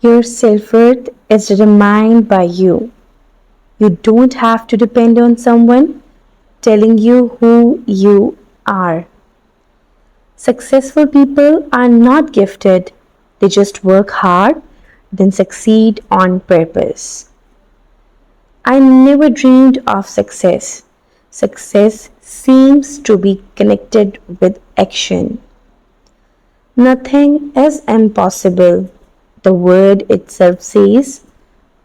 Your self-worth is determined by you. You don't have to depend on someone telling you who you are. Successful people are not gifted, they just work hard, then succeed on purpose. I never dreamed of success. Success seems to be connected with action. Nothing is impossible. The word itself says,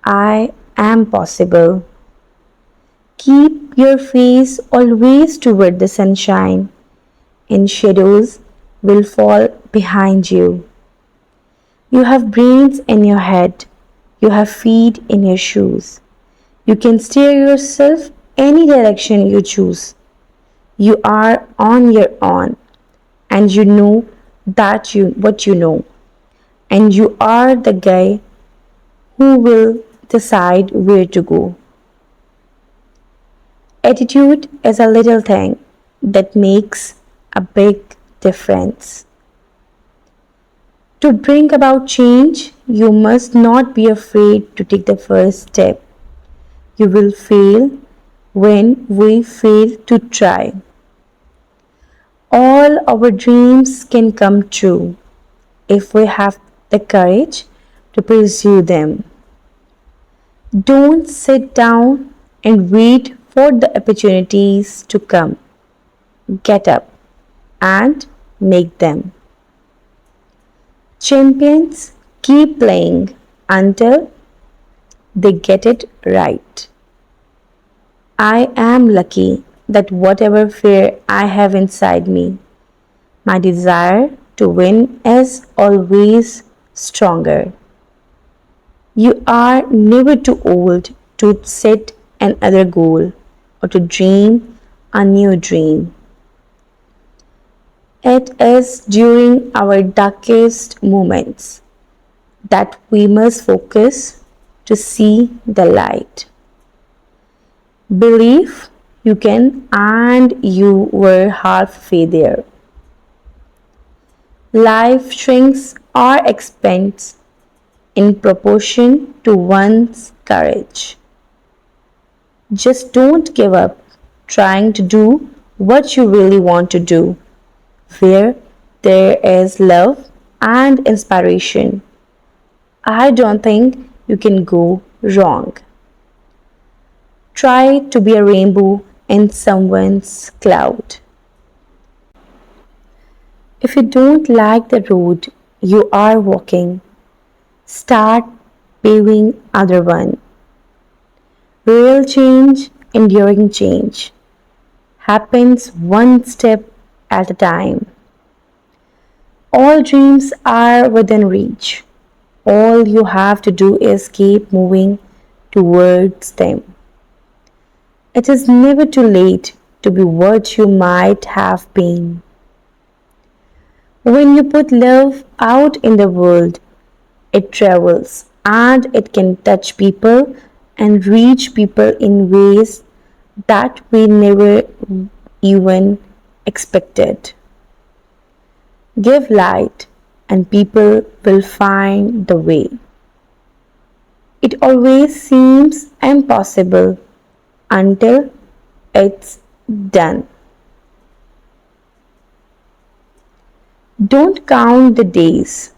I am possible. Keep your face always toward the sunshine, and shadows will fall behind you. You have brains in your head, you have feet in your shoes. You can steer yourself any direction you choose. You are on your own, and you know that you what you know, and you are the guy who will decide where to go. Attitude is a little thing that makes a big difference. To bring about change, you must not be afraid to take the first step. You will fail when we fail to try. All our dreams can come true if we have the courage to pursue them. Don't sit down and wait for the opportunities to come. Get up and make them. Champions keep playing until they get it right. I am lucky that whatever fear I have inside me, my desire to win is always stronger. You are never too old to set another goal or to dream a new dream. It is during our darkest moments that we must focus to see the light. Believe you can, and you were halfway there. Life shrinks or expands in proportion to one's courage. Just don't give up trying to do what you really want to do. Where there is love and inspiration, I don't think you can go wrong. Try to be a rainbow in someone's cloud. If you don't like the road you are walking, start paving other one. Real change, enduring change, happens one step at a time. All dreams are within reach. All you have to do is keep moving towards them. It is never too late to be what you might have been. When you put love out in the world, it travels and it can touch people and reach people in ways that we never even expected. Give light and people will find the way. It always seems impossible until it's done. Don't count the days,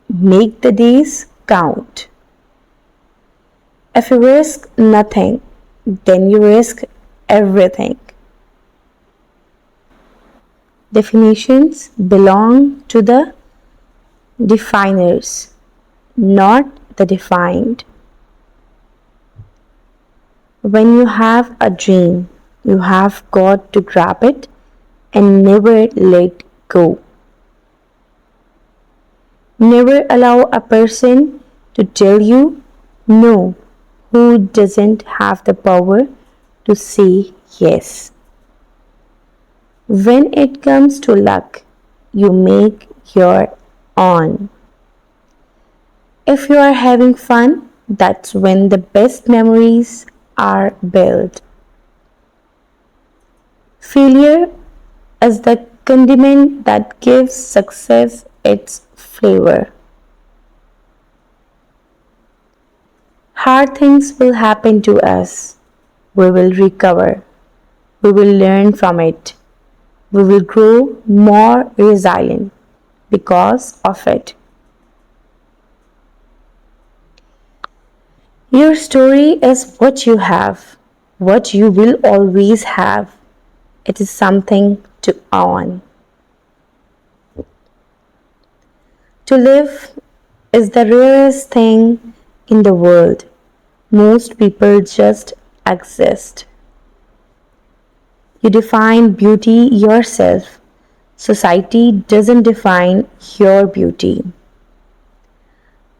make the days count. If you risk nothing, then you risk everything. Definitions belong to the definers, not the defined. When you have a dream, you have got to grab it and never let go. Never allow a person to tell you no who doesn't have the power to say yes. When it comes to luck, you make your own. If you are having fun, that's when the best memories are built. Failure is the condiment that gives success its flavor. Hard things will happen to us. We will recover. We will learn from it. We will grow more resilient because of it. Your story is what you have, what you will always have. It is something to own. To live is the rarest thing in the world. Most people just exist. You define beauty yourself. Society doesn't define your beauty.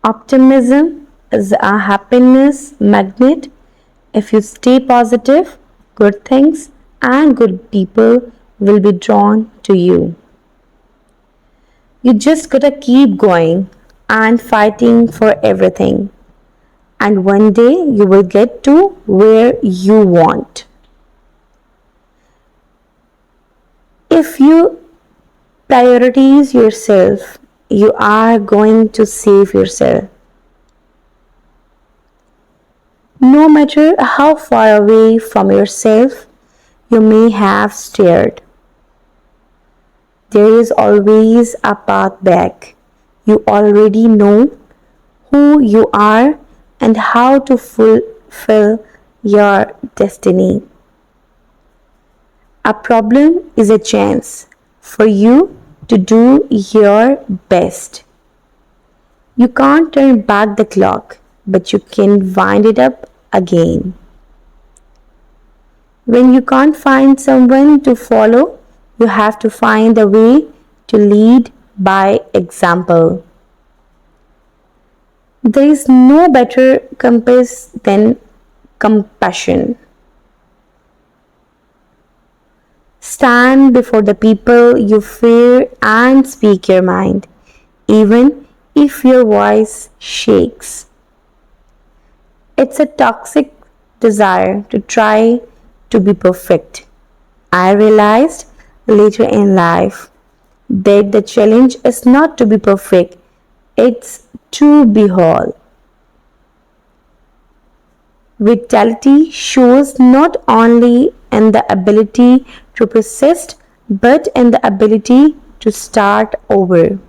Optimism is a happiness magnet. If you stay positive, good things and good people will be drawn to you. You just gotta keep going and fighting for everything. And one day you will get to where you want. If you prioritize yourself, you are going to save yourself. No matter how far away from yourself you may have strayed, there is always a path back. You already know who you are and how to fulfill your destiny. A problem is a chance for you to do your best. You can't turn back the clock, but you can wind it up again. When you can't find someone to follow, you have to find a way to lead by example. There is no better compass than compassion. Stand before the people you fear and speak your mind, even if your voice shakes. It's a toxic desire to try to be perfect. I realized later in life that the challenge is not to be perfect, it's to be whole. Vitality shows not only in the ability to persist but in the ability to start over.